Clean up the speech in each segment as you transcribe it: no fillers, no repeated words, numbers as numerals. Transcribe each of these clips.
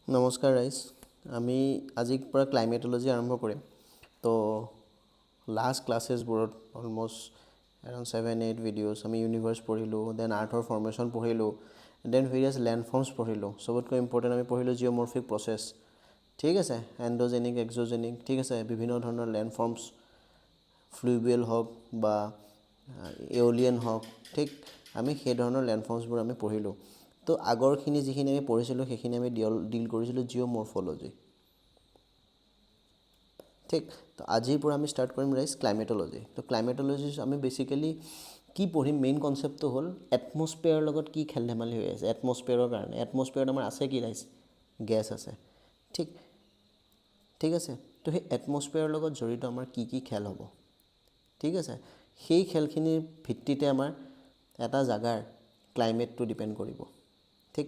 নমস্কাৰ ৰাইজ, আমি আজিৰ পৰা ক্লাইমেটলজি আৰম্ভ কৰিম। তো লাষ্ট ক্লাছেছবোৰত অলমষ্ট এৰাউণ্ড 7-8 ভিডিঅ'ছ আমি ইউনিভাৰ্ছ পঢ়িলোঁ, দেন আৰ্থৰ ফৰ্মেশ্যন পঢ়িলোঁ, দেন ভেৰিয়াছ লেণ্ডফৰ্মছ পঢ়িলোঁ। চবতকৈ ইম্পৰ্টেণ্ট আমি পঢ়িলোঁ জিঅ'মৰ্ফিক প্ৰচেছ, ঠিক আছে, এণ্ড'জেনিক, এক্সোজেনিক, ঠিক আছে, বিভিন্ন ধৰণৰ লেণ্ডফৰ্মছ, ফ্লুভিয়েল হওক বা এওলিয়ান হওক, ঠিক, আমি সেই ধৰণৰ লেণ্ডফৰ্মছবোৰ আমি পঢ়িলোঁ। তো আগৰখিনি যিখিনি আমি পঢ়িছিলোঁ সেইখিনি আমি ডিল কৰিছিলোঁ জিঅ'মৰ্ফলজি, ঠিক। তো আজিৰ পৰা আমি ষ্টাৰ্ট কৰিম ৰাইজ ক্লাইমেটলজি। তো ক্লাইমেটলজি আমি বেচিকেলি কি পঢ়িম, মেইন কনচেপ্টটো হ'ল এটমস্ফিয়াৰৰ লগত কি খেল ধেমালি হৈ আছে। এটমস্ফিয়াৰৰ কাৰণে এটমস্ফিয়াৰত আমাৰ আছে কি ৰাইজ, গেছ আছে, ঠিক, ঠিক আছে। তো সেই এটমস্ফিয়াৰৰ লগত জড়িত আমাৰ কি কি খেল হ'ব, ঠিক আছে, সেই খেলখিনিৰ ভিত্তিতে আমাৰ এটা জাগাৰ ক্লাইমেটটো ডিপেণ্ড কৰিব, ঠিক।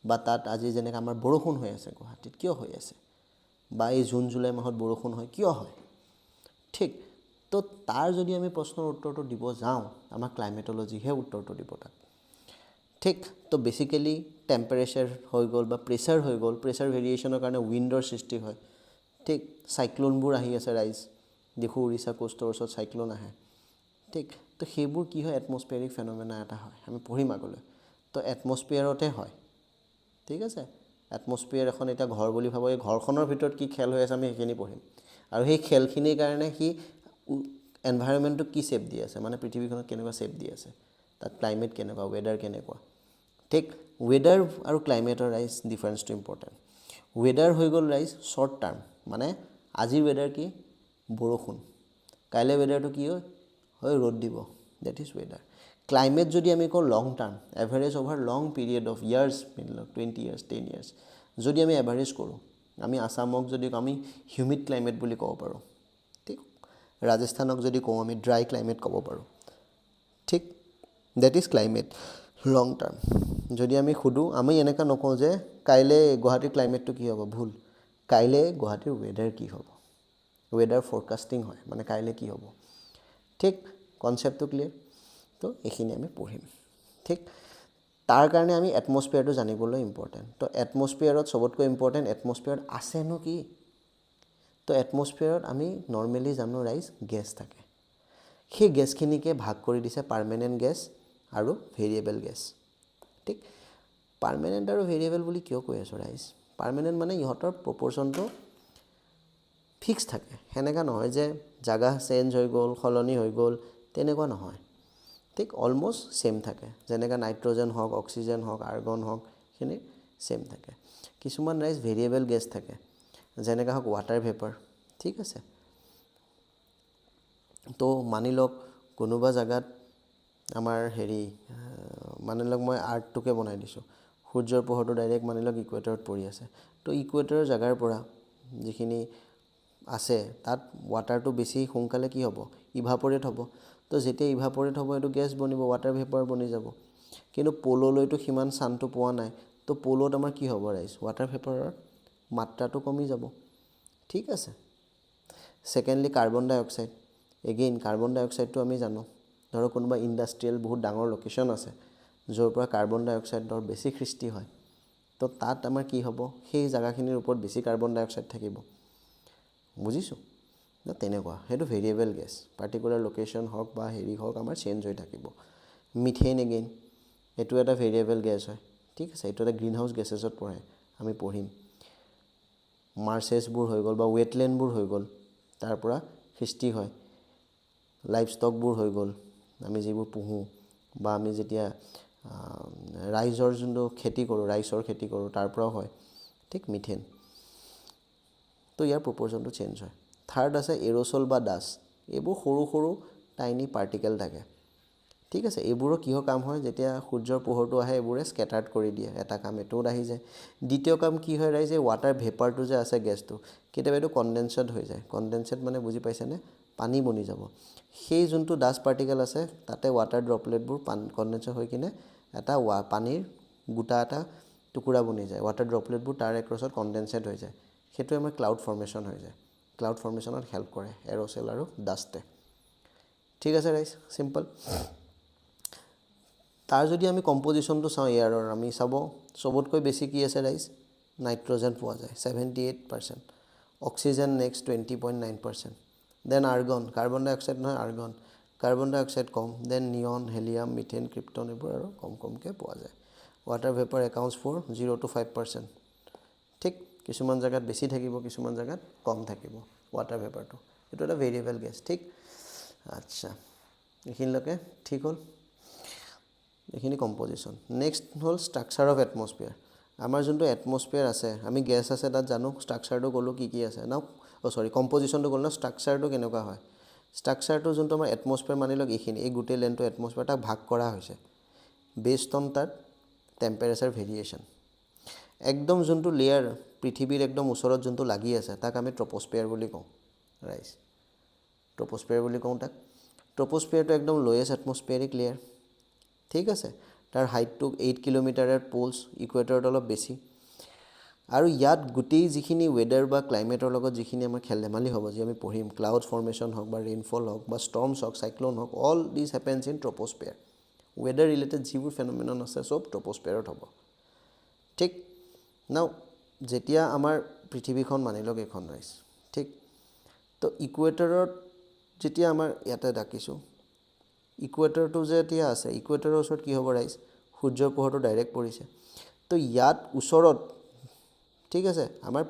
বা তাত আজি যেনেকৈ আমাৰ বৰষুণ হৈ আছে গুৱাহাটীত, কিয় হৈ আছে, বা এই জুন জুলাই মাহত বৰষুণ হয় কিয় হয়, ঠিক। তো তাৰ যদি আমি প্ৰশ্নৰ উত্তৰটো দিব যাওঁ, আমাৰ ক্লাইমেটলজিহে উত্তৰটো দিব তাক, ঠিক। তো বেচিকেলি টেম্পাৰেচাৰ হৈ গ'ল বা প্ৰেছাৰ হৈ গ'ল, প্ৰেছাৰ ভেৰিয়েশ্যনৰ কাৰণে উইণ্ডৰ সৃষ্টি হয়, ঠিক। চাইক্ল'নবোৰ আহি আছে ৰাইজ, দেখোঁ উৰিষ্যা কোষ্টৰ ওচৰত চাইক্ল'ন আহে, ঠিক। তো সেইবোৰ কি হয়, এটমস্ফিয়াৰিক ফেন'মেনা এটা হয়, আমি পঢ়িম আগলৈ। তো এটমস্ফিয়াৰতে হয়, ঠিক আছে। এটমস্ফিয়াৰ এখন এতিয়া ঘৰ বুলি ভাবোঁ, এই ঘৰখনৰ ভিতৰত কি খেল হৈ আছে আমি সেইখিনি পঢ়িম। আৰু সেই খেলখিনিৰ কাৰণে সি এনভাইৰনমেণ্টটোক কি শ্বেপ দি আছে, মানে পৃথিৱীখনত কেনেকুৱা শ্বেপ দি আছে, তাত ক্লাইমেট কেনেকুৱা, ৱেডাৰ কেনেকুৱা, ঠিক। ৱেডাৰ আৰু ক্লাইমেটৰ ৰাইজ ডিফাৰেঞ্চটো ইম্পৰ্টেণ্ট। ৱেডাৰ হৈ গ'ল ৰাইজ শ্বৰ্ট টাৰ্ম, মানে আজিৰ ৱেডাৰ কি, বৰষুণ, কাইলৈ ৱেডাৰটো কি হয় ৰ'দ দিব, ডেট ইজ ৱেডাৰ। ক্লাইমেট যদি আমি কওঁ long term, average over long period of years, 20 years, 10 years, যদি আমি এভাৰেজ কৰোঁ, আমি আছামক যদি আমি হিউমিড ক্লাইমেট বুলি ক'ব পাৰোঁ, ঠিক। ৰাজস্থানক যদি কওঁ আমি ড্ৰাই ক্লাইমেট ক'ব পাৰোঁ, ঠিক। That is climate long term. যদি আমি সোধোঁ, আমি এনেকুৱা নকওঁ যে কাইলৈ গুৱাহাটীৰ ক্লাইমেটটো কি হ'ব, ভুল, কাইলৈ গুৱাহাটীৰ ৱেডাৰ কি হ'ব, ৱেডাৰ ফৰকাষ্টিং হয়, মানে কাইলৈ কি হ'ব, ঠিক। কনচেপ্টটো ক্লিয়াৰ। তো এইখিনি আমি পঢ়িম, ঠিক। তাৰ কাৰণে আমি এটমস্ফিয়াৰটো জানিবলৈ ইম্পৰ্টেণ্ট। তো এটমস্ফিয়াৰত চবতকৈ ইম্পৰ্টেণ্ট, এটমস্ফিয়াৰত আছেনো কি। তো এটমস্ফিয়াৰত আমি নৰ্মেলি জানো ৰাইজ গেছ থাকে, সেই গেছখিনিকে ভাগ কৰি দিছে পাৰ্মানেণ্ট গেছ আৰু ভেৰিয়েবল গেছ, ঠিক। পাৰ্মানেণ্ট আৰু ভেৰিয়েবল বুলি কিয় কৈ আছোঁ ৰাইজ, পাৰ্মানেণ্ট মানে ইহঁতৰ প্ৰপ'ৰ্শ্যনটো ফিক্স থাকে, সেনেকুৱা নহয় যে জাগা চেঞ্জ হৈ গ'ল, সলনি হৈ গ'ল, তেনেকুৱা নহয়, ঠিক। অলমষ্ট ছেম থাকে, যেনেকৈ নাইট্ৰজেন হওক, অক্সিজেন হওক, আৰ্গন হওক, সেইখিনি ছেম থাকে। কিছুমান ৰাইজ ভেৰিয়েবল গেছ থাকে, যেনেকৈ হওক ৱাটাৰ ভেপাৰ, ঠিক আছে। তো মানি লওক কোনোবা জেগাত আমাৰ মানি লওক মই আৰ্টটোকে বনাই দিছোঁ, সূৰ্যৰ পোহৰটো ডাইৰেক্ট মানি লওক ইকুৱেটৰত পৰি আছে। তো ইকুৱেটৰৰ জেগাৰ পৰা যিখিনি আছে তাত ৱাটাৰটো বেছি সোনকালে কি হ'ব, ইভাপৰেট হ'ব। তো যেতিয়া ইভাপৰেট হ'ব এইটো গেছ বনিব, ৱাটাৰ ভেপাৰ বনি যাব। কিন্তু পললৈতো সিমান ছানটো পোৱা নাই, তো পলত আমাৰ কি হ'ব ৰাইজ, ৱাটাৰ ভেপাৰৰ মাত্ৰাটো কমি যাব, ঠিক আছে। ছেকেণ্ডলি কাৰ্বন ডাই অক্সাইড, এগেইন কাৰ্বন ডাই অক্সাইডটো আমি জানো, ধৰক কোনোবা ইণ্ডাষ্ট্ৰিয়েল বহুত ডাঙৰ লোকেশ্যন আছে য'ৰ পৰা কাৰ্বন ডাই অক্সাইডৰ বেছি সৃষ্টি হয়, তো তাত আমাৰ কি হ'ব, সেই জেগাখিনিৰ ওপৰত বেছি কাৰ্বন ডাই অক্সাইড থাকিব, বুজিছোঁ ন। তেনেকুৱা সেইটো ভেৰিয়েবল গেছ, পাৰ্টিকুলাৰ লোকেশ্যন হওক বা হওক আমাৰ চেঞ্জ হৈ থাকিব। মিথেইন এগেইন এইটো এটা ভেৰিয়েবল গেছ হয়, ঠিক আছে, এইটো এটা গ্ৰীণ হাউচ গেছেছত পৰে, আমি পঢ়িম। মাৰ্চেছবোৰ হৈ গ'ল বা ৱেটলেণ্ডবোৰ হৈ গ'ল, তাৰ পৰা সৃষ্টি হয়। লাইফ ষ্টকবোৰ হৈ গ'ল, আমি যিবোৰ পুহোঁ বা আমি যেতিয়া ৰাইজৰ যোনটো খেতি কৰোঁ, ৰাইচৰ খেতি কৰোঁ, তাৰ পৰাও হয়, ঠিক, মিথেন। তো ইয়াৰ প্ৰপ'ৰ্শ্যনটো চেঞ্জ হয়। থাৰ্ড আছে এৰ'চল বা ডাষ্ট, এইবোৰ সৰু সৰু টাইনি পাৰ্টিকেল থাকে, ঠিক আছে। এইবোৰৰ কিহৰ কাম হয়, যেতিয়া সূৰ্যৰ পোহৰটো আহে এইবোৰে স্কেটাৰ্ড কৰি দিয়ে, এটা কাম এইটোত আহি যায়। দ্বিতীয় কাম কি হয় ৰাইজ, এই ৱাটাৰ ভেপাৰটো যে আছে গেছটো, কেতিয়াবা এইটো কণ্ডেনচেট হৈ যায়। কণ্ডেনচেট মানে বুজি পাইছেনে, পানী বনি যাব। সেই যোনটো ডাষ্ট পাৰ্টিকেল আছে তাতে ৱাটাৰ ড্ৰপলেটবোৰ কণ্ডেনচেট হৈ কিনে এটা পানীৰ গোটা এটা টুকুৰা বনি যায়, ৱাটাৰ ড্ৰপলেটবোৰ তাৰ এক্ৰছত কণ্ডেনচেট হৈ যায়, সেইটোৱে আমাৰ ক্লাউড ফৰ্মেশ্যন হৈ যায়। ক্লাউড ফৰ্মেশ্যনত হেল্প কৰে এৰ'চেল আৰু ডাষ্টে, ঠিক আছে ৰাইজ, চিম্পল। তাৰ যদি আমি কম্পজিশ্যনটো চাওঁ এয়াৰৰ, আমি চাব চবতকৈ বেছি কি আছে ৰাইজ, নাইট্ৰজেন পোৱা যায় 78%, oxygen next 20.9%, then argon, carbon dioxide নহয় আৰ্গন, কাৰ্বন ডাই অক্সাইড কম, then neon, helium, methane, krypton এইবোৰ আৰু কম কমকৈ পোৱা যায়। Water vapour accounts for 0 to 5%, ঠিক, কিছুমান জেগাত বেছি থাকিব, কিছুমান জেগাত কম থাকিব ৱাটাৰ ভেপাৰটো, এইটো এটা ভেৰিয়েবল গেছ, ঠিক। আচ্ছা, এইখিনিলৈকে ঠিক হ'ল, এইখিনি কম্পজিশ্যন। নেক্সট হ'ল ষ্ট্ৰাকচাৰ অফ এটমস্ফিয়াৰ। আমাৰ যোনটো এটমস্ফিয়াৰ আছে, আমি গেছ আছে তাত জানো, ষ্ট্ৰাকচাৰটো ক'লোঁ কি কি আছে ন, কম্পজিশ্যনটো ক'লোঁ ন, ষ্ট্ৰাকচাৰটো কেনেকুৱা হয়। ষ্ট্ৰাকচাৰটো যোনটো আমাৰ এটমস্ফিয়াৰ মানি লওক এইখিনি, এই গোটেই লেনটো এটমস্ফিয়াৰ, তাক ভাগ কৰা হৈছে বেছড অন তাৰ টেম্পাৰেচাৰ ভেৰিয়েশ্যন। একদম যোনটো লেয়াৰ পৃথিৱীৰ একদম ওচৰত যোনটো লাগি আছে তাক আমি ট্ৰপস্ফিয়াৰ বুলি কওঁ, ৰাইজ ট্ৰপস্ফিয়াৰ বুলি কওঁ তাক। ট্ৰপস্ফিয়াৰটো একদম লয়েষ্ট এটমস্ফিয়াৰিক লেয়াৰ, ঠিক আছে। তাৰ হাইটটো 8 কিলোমিটাৰৰ, পোলছ ইকুৱেটৰত অলপ বেছি, আৰু ইয়াত গোটেই যিখিনি ৱেডাৰ বা ক্লাইমেটৰ লগত যিখিনি আমাৰ খেল ধেমালি হ'ব, যি আমি পঢ়িম, ক্লাউড ফৰ্মেশ্যন হওক বা ৰেইনফল হওক বা ষ্টৰ্মছ হওক, চাইক্লন হওক, all this happens in troposphere. Weather related যিবোৰ ফেন'মেনন আছে চব ট্ৰপস্ফিয়াৰত হ'ব, ঠিক। নাও যেতিয়া আমাৰ পৃথিৱীখন মানি লওক এইখন ৰাইজ, ঠিক, তো ইকুৱেটৰত যেতিয়া আমাৰ ইয়াতে ৰাখিছোঁ, ইকুৱেটৰটো যে এতিয়া আছে, ইকুৱেটৰৰ ওচৰত কি হ'ব ৰাইজ, সূৰ্যৰ পোহৰটো ডাইৰেক্ট পৰিছে, তো ইয়াত ওচৰত, ঠিক আছে, আমাৰ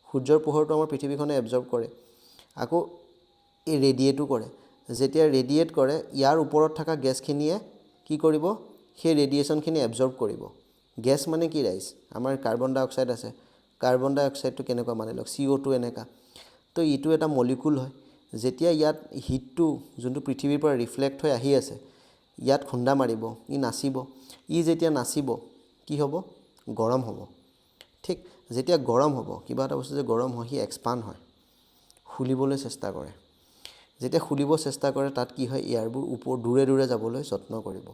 সূৰ্যৰ পোহৰটো আমাৰ পৃথিৱীখনে এবজৰ্ব কৰে, আকৌ এই ৰেডিয়েটো কৰে। যেতিয়া ৰেডিয়েট কৰে, ইয়াৰ ওপৰত থকা গেছখিনিয়ে কি কৰিব, সেই ৰেডিয়েশ্যনখিনি এবজৰ্ব কৰিব। গেছ মানে কি ৰাইজ, আমাৰ কাৰ্বন ডাই অক্সাইড আছে, কাৰ্বন ডাই অক্সাইডটো কেনেকুৱা মানি লওক, CO2 এনেকুৱা, তো এইটো এটা মলিকুল হয়। যেতিয়া ইয়াত হিটটো যোনটো পৃথিৱীৰ পৰা ৰিফ্লেক্ট হৈ আহি আছে, ইয়াত খুন্দা মাৰিব, ই নাচিব, ই যেতিয়া নাচিব কি হ'ব, গৰম হ'ব, ঠিক। যেতিয়া গৰম হ'ব, কিবা এটা বস্তু যে গৰম হয়, সি এক্সপাণ্ড হয়, খুলিবলৈ চেষ্টা কৰে। যেতিয়া খুলিব চেষ্টা কৰে, তাত কি হয়, এয়াৰবোৰ ওপৰ দূৰে দূৰে যাবলৈ যত্ন কৰিব।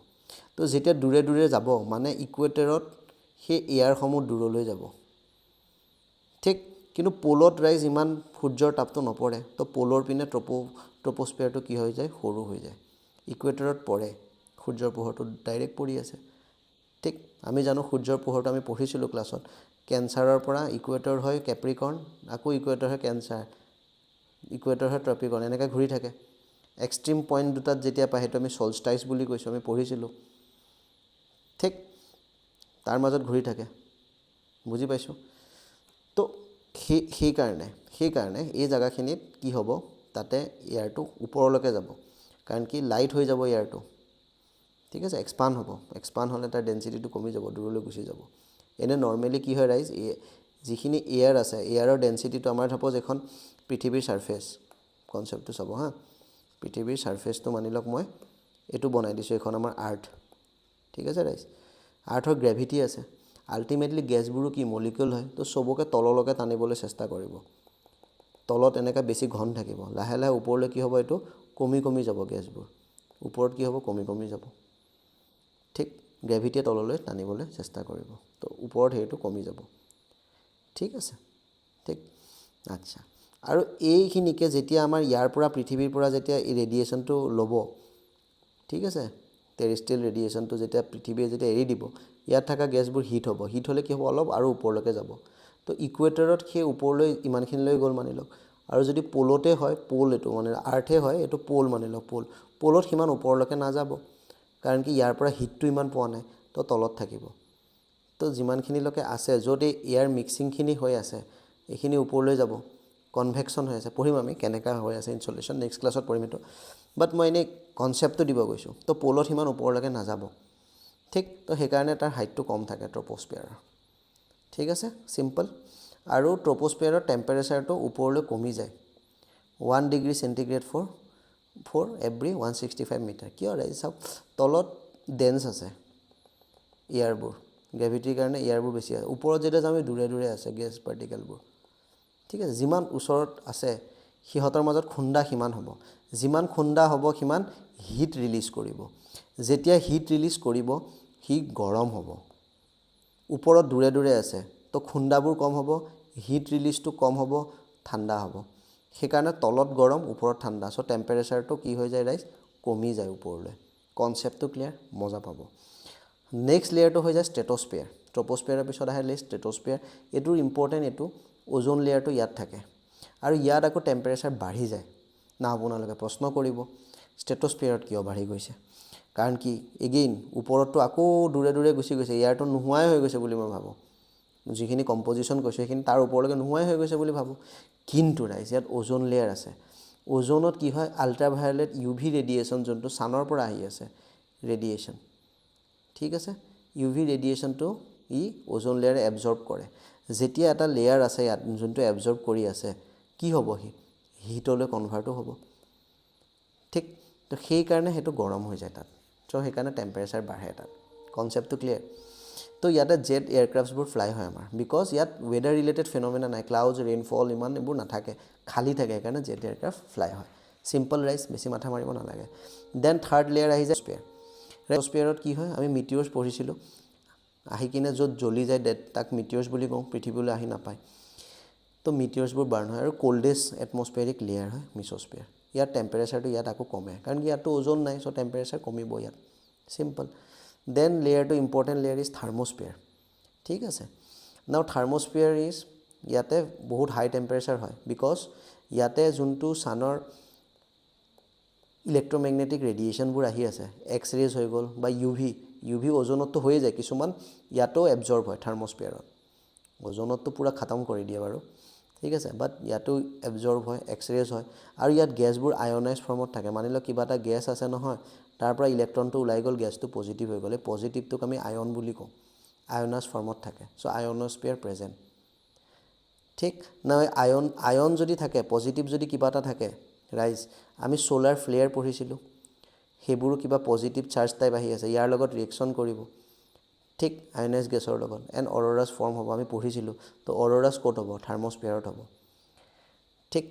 তো যেতিয়া দূৰে দূৰে যাব, মানে ইকুৱেটৰত সেই এয়াৰসমূহ দূৰলৈ যাব, ঠিক। কিন্তু প'লত ৰাইজ ইমান সূৰ্যৰ তাপটো নপৰে, তো প'লৰ পিনে ট্ৰপস্ফিয়াৰটো কি হৈ যায়, সৰু হৈ যায়। ইকুৱেটৰত পৰে, সূৰ্যৰ পোহৰটো ডাইৰেক্ট পৰি আছে, ঠিক। আমি জানো সূৰ্যৰ পোহৰটো আমি পঢ়িছিলোঁ ক্লাছত, কেঞ্চাৰৰ পৰা ইকুৱেটৰ হয় কেপ্ৰিকৰ্ণ, আকৌ ইকুৱেটৰ হয় কেঞ্চাৰ, ইকুৱেটৰ হয় ট্ৰপিকৰ্ণ, এনেকৈ ঘূৰি থাকে। এক্সট্ৰিম পইণ্ট দুটাত যেতিয়া পায়, সেইটো আমি ছলষ্টাইচ বুলি কৈছোঁ, আমি পঢ়িছিলোঁ, ঠিক। তাৰ মাজত ঘূৰি থাকে, বুজি পাইছোঁ। তো সেইকাৰণে এই জেগাখিনিত কি হ'ব, তাতে এয়াৰটো ওপৰলৈকে যাব, কাৰণ কি লাইট হৈ যাব এয়াৰটো, ঠিক আছে, এক্সপাণ্ড হ'ব, এক্সপাণ্ড হ'লে তাৰ ডেঞ্চিটিটো কমি যাব, দূৰলৈ গুচি যাব। এনেই নৰ্মেলি কি হয় ৰাইজ, যিখিনি এয়াৰ আছে, এয়াৰৰ ডেঞ্চিটিটো আমাৰ সাপ'জ এখন পৃথিৱীৰ ছাৰফেচ, কনচেপ্টটো চাব হা, পৃথিৱীৰ ছাৰফেচটো মানি লওক মই এইটো বনাই দিছোঁ, এইখন আমাৰ আৰ্থ, ঠিক আছে ৰাইজ। আৰ্থৰ গ্ৰেভিটি আছে, আল্টিমেটলি গেছবোৰো কি মলিকুল হয়, তো চবকে তললৈকে টানিবলৈ চেষ্টা কৰিব। তলত এনেকৈ বেছি ঘন থাকিব, লাহে লাহে ওপৰলৈ কি হ'ব, এইটো কমি কমি যাব, গেছবোৰ ওপৰত কি হ'ব, কমি কমি যাব, ঠিক। গ্ৰেভিটিয়ে তললৈ টানিবলৈ চেষ্টা কৰিব, তো ওপৰত হেৰিটো কমি যাব, ঠিক আছে, ঠিক। আচ্ছা, আৰু এইখিনিকে যেতিয়া আমাৰ ইয়াৰ পৰা পৃথিৱীৰ পৰা যেতিয়া এই ৰেডিয়েশ্যনটো ল'ব, ঠিক আছে, টেৰেষ্ট্ৰিয়েল ৰেডিয়েশ্যনটো যেতিয়া পৃথিৱীয়ে যেতিয়া এৰি দিব, ইয়াত থকা গেছবোৰ হিট হ'ব, হিট হ'লে কি হ'ব, অলপ আৰু ওপৰলৈকে যাব। তো ইকুৱেটৰত সেই ওপৰলৈ ইমানখিনিলৈ গ'ল মানি লওক, আৰু যদি প'লতে হয়, প'ল এইটো মানে আৰ্থে হয়, এইটো প'ল মানি লওক, প'লত সিমান ওপৰলৈকে নাযাব, কাৰণ কি ইয়াৰ পৰা হিটটো ইমান পোৱা নাই, তো তলত থাকিব। তো যিমানখিনিলৈকে আছে, য'ত এই এয়াৰ মিক্সিংখিনি হৈ আছে, এইখিনি ওপৰলৈ যাব, কনভেকশ্যন হৈ আছে, পঢ়িম আমি কেনেকুৱা হৈ আছে ইনচুলেশ্যন, নেক্সট ক্লাছত পঢ়িম এইটো, বাট মই এনেই কনচেপ্টটো দিব গৈছোঁ। তো প'লত সিমান ওপৰলৈকে নাযাব, ঠিক। তো সেইকাৰণে তাৰ হাইটটো কম থাকে ট্ৰপস্ফিয়াৰৰ, ঠিক আছে, চিম্পল। আৰু ট্ৰপস্ফিয়াৰৰ টেম্পাৰেচাৰটো ওপৰলৈ কমি যায় 1 degree centigrade for every 165 metre. কিয় ৰাইজ, চাওক তলত ডেন্স আছে এয়াৰবোৰ, গ্ৰেভিটিৰ কাৰণে এয়াৰবোৰ বেছি আছে, ওপৰত যেতিয়া যাম দূৰে দূৰে আছে গেছ পাৰ্টিকেলবোৰ, ঠিক আছে। যিমান ওচৰত আছে সিহঁতৰ মাজত খুন্দা সিমান হ'ব, যিমান খুন্দা হ'ব সিমান হিট ৰিলিজ কৰিব, যেতিয়া হিট ৰিলিজ কৰিব সি গৰম হ'ব। ওপৰত দূৰে দূৰে আছে, তো খুন্দাবোৰ কম হ'ব, হিট ৰিলিজটো কম হ'ব, ঠাণ্ডা হ'ব। সেইকাৰণে তলত গৰম, ওপৰত ঠাণ্ডা, চ' টেম্পাৰেচাৰটো কি হৈ যায় ৰাইজ, কমি যায় ওপৰলৈ। কনচেপ্টটো ক্লিয়াৰ, মজা পাব। নেক্সট লেয়াৰটো হৈ যায় ষ্ট্ৰেটস্ফিয়াৰ। ট্ৰপ'স্ফিয়াৰৰ পিছত আহে ষ্ট্ৰেট'স্ফিয়াৰ এইটোৰ ইম্পৰ্টেণ্ট এইটো ওজন লেয়াৰটো ইয়াত থাকে আৰু ইয়াত আকৌ টেম্পাৰেচাৰ বাঢ়ি যায় না আপোনালোকে প্ৰশ্ন কৰিব ষ্ট্ৰেট'স্ফিয়াৰত কিয় বাঢ়ি গৈছে কাৰণ কি এগেইন ওপৰতটো আকৌ দূৰে দূৰে গুচি গৈছে ইয়াৰটো নোহোৱাই হৈ গৈছে বুলি মই ভাবোঁ যিখিনি কম্পজিশ্যন কৈছোঁ সেইখিনি তাৰ ওপৰলৈকে নোহোৱাই হৈ গৈছে বুলি ভাবোঁ কিন্তু ৰাইজ ইয়াত ওজন লেয়াৰ আছে ওজনত কি হয় আল্ট্ৰাভায়োলেট UV ৰেডিয়েশ্যন যোনটো ছানৰ পৰা আহি আছে ৰেডিয়েশ্যন ঠিক আছে UV ৰেডিয়েশ্যনটো ই ওজন লেয়াৰে এবজৰ্ব কৰে যেতিয়া এটা লেয়াৰ আছে ইয়াত যোনটো এবজৰ্ব কৰি আছে কি হ'ব হিটলৈ কনভাৰ্টো হ'ব ঠিক তো সেইকাৰণে সেইটো গৰম হৈ যায় তাত চ' সেইকাৰণে টেম্পাৰেচাৰ বাঢ়ে তাত কনচেপ্টটো ক্লিয়াৰ তো ইয়াতে জেট এয়াৰক্ৰাফ্টছবোৰ ফ্লাই হয় আমাৰ বিকজ ইয়াত ৱেডাৰ ৰিলেটেড ফেন'মেনা নাই ক্লাউডছ ৰেইনফল ইমান এইবোৰ নাথাকে খালী থাকে সেইকাৰণে জেট এয়াৰক্ৰাফ্ট ফ্লাই হয় চিম্পল ৰাইজ বেছি মাথা মাৰিব নালাগে দেন থাৰ্ড লেয়াৰ আহি যায় স্পিয়াৰত কি হয় আমি মিটিয়ৰ্ছ পঢ়িছিলোঁ আহি কিনে য'ত জ্বলি যায় তাক মিটিয়ৰ্ছ বুলি কওঁ পৃথিৱীলৈ আহি নাপায় তো মিটিয়ৰ্ছবোৰ বাৰ্ণ হয় আৰু কোল্ডেষ্ট এটমস্ফিয়াৰিক লেয়াৰ হয় মিছ'স্ফিয়াৰ ইয়াৰ টেম্পাৰেচাৰটো ইয়াত আকৌ কমে কাৰণ কি ইয়াততো ওজন নাই চ' টেম্পাৰেচাৰ কমিব ইয়াত চিম্পল দেন লেয়াৰটো ইম্পৰ্টেণ্ট লেয়াৰ ইজ থাৰ্মস্ফিয়াৰ ঠিক আছে নাও থাৰ্মস্ফিয়াৰ ইজ ইয়াতে বহুত হাই টেম্পাৰেচাৰ হয় বিকজ ইয়াতে যোনটো ছানৰ ইলেক্ট্ৰমেগনেটিক ৰেডিয়েশ্যনবোৰ আহি আছে এক্স ৰেজ হৈ গ'ল বা UV ওজনততো হৈয়ে যায় কিছুমান ইয়াতো এবজৰ্ব হয় থাৰ্মস্ফিয়াৰত ওজনততো পূৰা খতম কৰি দিয়ে বাৰু ঠিক আছে বাট ইয়াতো এবজৰ্ব হয় এক্স ৰেজ হয় আৰু ইয়াত গেছবোৰ আয়নাইজ ফৰ্মত থাকে মানি লওক কিবা এটা গেছ আছে নহয় তাৰ পৰা ইলেক্ট্ৰনটো ওলাই গ'ল গেছটো পজিটিভ হৈ গ'লে পজিটিভটোক আমি আয়ন বুলি কওঁ আয়নাইজ ফৰ্মত থাকে চ' আয়নস্ফিয়াৰ প্ৰেজেণ্ট ঠিক না আয়ন যদি থাকে পজিটিভ যদি কিবা এটা থাকে ৰাইজ আমি ছ'লাৰ ফ্লেয়াৰ পঢ়িছিলোঁ সেইবোৰো কিবা পজিটিভ চাৰ্জ টাইপ আহি আছে ইয়াৰ লগত ৰিয়েকশ্যন কৰিব ঠিক আয়নাইজ গেছৰ লগত এণ্ড অৰৰাছ ফৰ্ম হ'ব আমি পঢ়িছিলোঁ তো অৰৰাছ ক'ত হ'ব থাৰ্মস্ফিয়াৰত হ'ব ঠিক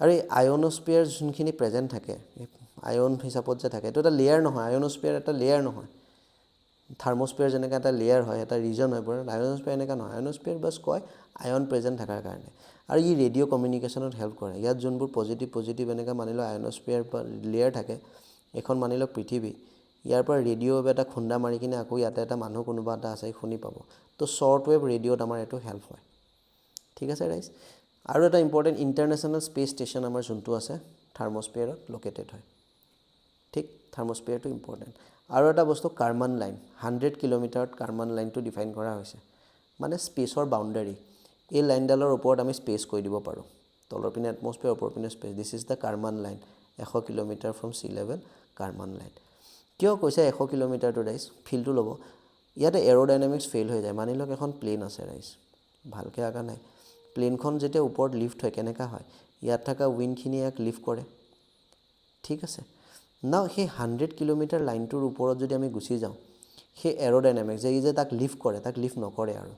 আৰু এই আয়নস্ফিয়াৰ যোনখিনি প্ৰেজেণ্ট থাকে আয়ন হিচাপত যে থাকে এইটো এটা লেয়াৰ নহয় আয়নস্ফিয়াৰ এটা লেয়াৰ নহয় থাৰ্মস্ফিয়াৰ যেনেকৈ এটা লেয়াৰ হয় এটা ৰিজন হয় বাৰু আয়নস্ফিয়াৰ এনেকুৱা নহয় আয়নস্ফিয়াৰ বাছ কয় আয়ন প্ৰেজেণ্ট থকাৰ কাৰণে আৰু ই ৰেডিঅ' কমিউনিকেশ্যনত হেল্প কৰে ইয়াত যোনবোৰ পজিটিভ এনেকৈ মানি লওক আয়নস্ফিয়াৰ বা লেয়াৰ থাকে এখন মানি লওক পৃথিৱী ইয়াৰ পৰা ৰেডিঅ' এটা খুন্দা মাৰি কিনে আকৌ ইয়াতে এটা মানুহ কোনোবা এটা আছে শুনি পাব তো শ্বৰ্ট ৱেভ ৰেডিঅ'ত আমাৰ এইটো হেল্প হয় ঠিক আছে ৰাইজ আৰু এটা ইম্পৰ্টেণ্ট ইণ্টাৰনেশ্যনেল স্পেচ ষ্টেচন আমাৰ যোনটো আছে থাৰ্মস্ফিয়াৰত লোকেটেড হয় ঠিক থাৰ্মস্ফিয়াৰটো ইম্পৰ্টেণ্ট আৰু এটা বস্তু কাৰ্মান লাইন 100 কিলোমিটাৰত কাৰ্মান লাইনটো ডিফাইন কৰা হৈছে মানে স্পেচৰ বাউণ্ডাৰী এই লাইনডালৰ ওপৰত আমি স্পেচ কৈ দিব পাৰোঁ তলৰ পিনে এটমস্ফিয়াৰ ওপৰ পিনে space this is the Karman line 100 kilometre from sea level Karman line কিয় কৈছে 100 কিলোমিটাৰটো ৰাইজ ফিলটো ল'ব ইয়াতে এৰোডাইনামিক্স ফেইল হৈ যায় মানি লওক এখন প্লেন আছে ৰাইজ ভালকৈ আঁকা নাই প্লেনখন যেতিয়া ওপৰত লিফ্ট হয় কেনেকুৱা হয় ইয়াত থকা উইণ্ডখিনি ইয়াক লিফ্ট কৰে ঠিক আছে নাও সেই 100 কিলোমিটাৰ লাইনটোৰ ওপৰত যদি আমি গুচি যাওঁ সেই এৰোডাইনামিক্স যে তাক লিফ্ট কৰে তাক লিফ্ট নকৰে আৰু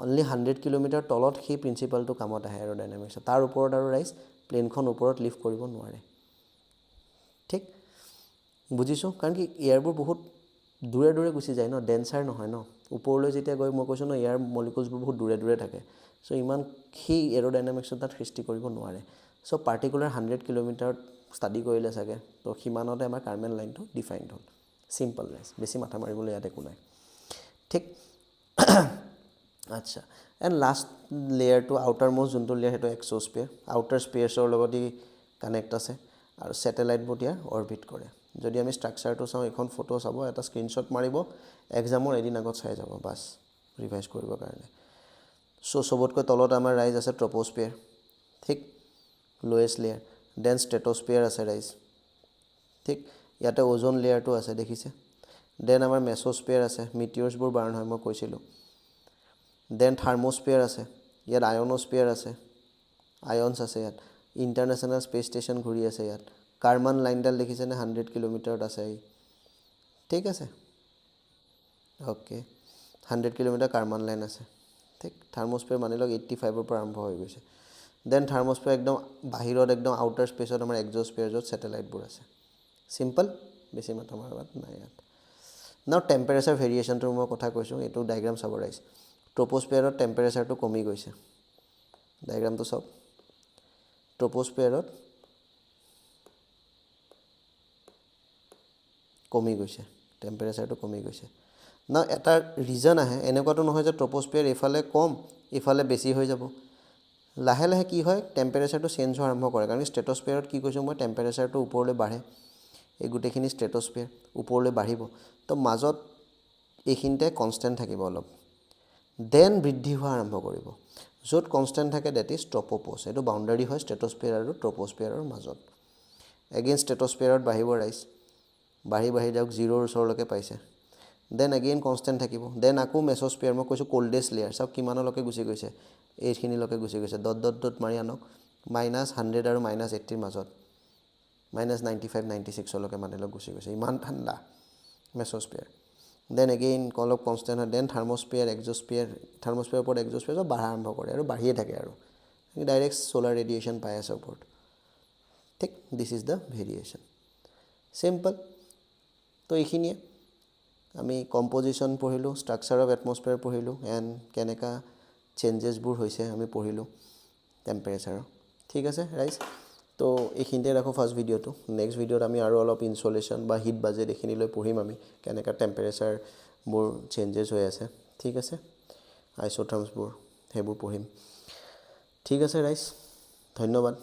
অনলি 100 কিলোমিটাৰ তলত সেই প্ৰিন্সিপালটো কামত আহে এৰোডাইনামিক্সৰ তাৰ ওপৰত আৰু ৰাইজ প্লেনখন ওপৰত লিফ্ট কৰিব নোৱাৰে ঠিক বুজিছোঁ কাৰণ কি এয়াৰবোৰ বহুত দূৰে দূৰে গুচি যায় ন ডেন্সাৰ নহয় ন ওপৰলৈ যেতিয়া গৈ মই কৈছোঁ ন এয়াৰ মলিকুলছবোৰ বহুত দূৰে দূৰে থাকে চ' ইমান সেই এৰোডাইনামিক্সত তাত সৃষ্টি কৰিব নোৱাৰে চ' পাৰ্টিকুলাৰ 100 কিলোমিটাৰত ষ্টাডি কৰিলে চাগে তো সিমানতে আমাৰ কাৰ্মেন লাইনটো ডিফাইণ্ড হ'ল চিম্পল ৰাইজ বেছি মাথা মাৰিবলৈ ইয়াত একো নাই ঠিক আচ্ছা এণ্ড লাষ্ট লেয়াৰটো আউটাৰ মোষ্ট যোনটো লেয়াৰ সেইটো এক্স'স্ফিয়াৰ আউটাৰ স্পেচৰ লগত ই কানেক্ট আছে আৰু ছেটেলাইটবোৰ ইয়াৰ অৰ্বিট কৰে যদি আমি ষ্ট্ৰাকচাৰটো চাওঁ এখন ফটো চাব এটা স্ক্ৰীনশ্বট মাৰিব এক্সামৰ এদিন আগত চাই যাব বাছ ৰিভাইজ কৰিবৰ কাৰণে চ' চবতকৈ তলত আমাৰ ৰাইজ আছে ট্ৰপ'স্ফিয়াৰ ঠিক লোৱেষ্ট লেয়াৰ দেন ষ্ট্ৰেট'স্ফিয়াৰ আছে ৰাইজ ঠিক ইয়াতে ওজন লেয়াৰটো আছে দেখিছে দেন আমাৰ মেছ'স্ফিয়াৰ আছে মিটিয়ৰ্ছবোৰ বাৰ্ণ হয় মই কৈছিলোঁ দেন থাৰ্মস্ফিয়াৰ আছে ইয়াত আয়নস্ফিয়াৰ আছে আয়নছ আছে ইয়াত ইণ্টাৰনেশ্যনেল স্পেচ ষ্টেচন ঘূৰি আছে ইয়াত কাৰ্মান লাইনডাল দেখিছেনে 100 কিলোমিটাৰত আছে ঠিক আছে অ'কে 100 কিলোমিটাৰ কাৰ্মান লাইন আছে ঠিক থাৰ্মস্ফিয়াৰ মানি লওক 85ৰ পৰা আৰম্ভ হৈ গৈছে দেন থাৰ্মস্ফিয়াৰ একদম বাহিৰত একদম আউটাৰ স্পেচত আমাৰ এক্স'স্ফিয়াৰ য'ত ছেটেলাইটবোৰ আছে চিম্পল বেছি মাথা মাৰিব নাই ইয়াত নাও টেম্পাৰেচাৰ ভেৰিয়েশ্যনটোৰ মই কথা কৈছোঁ এইটো ডায়েগ্ৰাম চাব ৰাইজ ট্ৰপ'স্ফিয়াৰত টেম্পাৰেচাৰটো কমি গৈছে ডায়েগ্ৰামটো চাওক ট্ৰপ'স্ফিয়াৰত কমি গৈছে টেম্পাৰেচাৰটো কমি গৈছে না এটা ৰিজন আহে এনেকুৱাটো নহয় যে ট্ৰপ'স্ফিয়াৰ এইফালে কম এইফালে বেছি হৈ যাব লাহে লাহে কি হয় টেম্পাৰেচাৰটো চেঞ্জ হোৱা আৰম্ভ কৰে কাৰণ ষ্ট্ৰেট'স্ফিয়াৰত কি কৈছোঁ মই টেম্পাৰেচাৰটো ওপৰলৈ বাঢ়ে এই গোটেইখিনি ষ্ট্ৰেট'স্ফিয়াৰ ওপৰলৈ বাঢ়িব তো মাজত এইখিনিতে কনষ্টেণ্ট থাকিব অলপ দেন বৃদ্ধি হোৱা আৰম্ভ কৰিব য'ত কনষ্টেণ্ট থাকে ডেট ইজ ট্ৰপ'প'জ এইটো বাউণ্ডাৰী হয় ষ্ট্ৰেট'স্ফিয়াৰ আৰু ট্ৰপ'স্ফিয়াৰৰ মাজত এগেইন ষ্ট্ৰেট'স্ফিয়াৰত বাঢ়িব ৰাইজ বাঢ়ি বাঢ়ি যাওক জিৰ'ৰ ওচৰলৈকে পাইছে দেন এগেইন কনষ্টেণ্ট থাকিব দেন আকৌ মেছ'স্ফিয়াৰ মই কৈছোঁ ক'ল্ডেষ্ট লেয়াৰ চাওক কিমানলৈকে গুচি গৈছে এইখিনিলৈকে গুচি গৈছে ডট ডট ডট মাৰি আনক -100 আৰু -80ৰ মাজত -95 96লৈকে মানিলৈ গুচি গৈছে ইমান ঠাণ্ডা মেছ'স্ফিয়াৰ দেন এগেইন অলপ কনষ্টেণ্ট হয় দেন থাৰ্মস্ফিয়াৰ থাৰ্মস্ফিয়াৰৰ ওপৰত এক্সোস্ফিয়াৰ চব বাঢ়া আৰম্ভ কৰে আৰু বাঢ়িয়ে থাকে আৰু ডাইৰেক্ট ছ'লাৰ ৰেডিয়েশ্যন পাই আছে ওপৰত ঠিক দিছ ইজ দ্য ভেৰিয়েশ্যন চিম্পল তো এইখিনিয়ে আমি কম্পজিশ্যন পঢ়িলোঁ ষ্ট্ৰাকচাৰ অফ এটমস্ফিয়াৰ পঢ়িলোঁ এণ্ড কেনেকুৱা চেঞ্জেছবোৰ হৈছে আমি পঢ়িলোঁ টেম্পাৰেচাৰৰ ঠিক আছে ৰাইজ তো এইখিনিতে ৰাখোঁ ফাৰ্ষ্ট ভিডিঅ'টো নেক্সট ভিডিঅ'ত আমি আৰু অলপ ইনচলেশ্যন বা হিট বাজেট এইখিনিলৈ পঢ়িম আমি কেনেকুৱা টেম্পাৰেচাৰবোৰ চেঞ্জেছ হৈ আছে ঠিক আছে আইচ'থাৰ্মছবোৰ সেইবোৰ পঢ়িম ঠিক আছে ৰাইজ ধন্যবাদ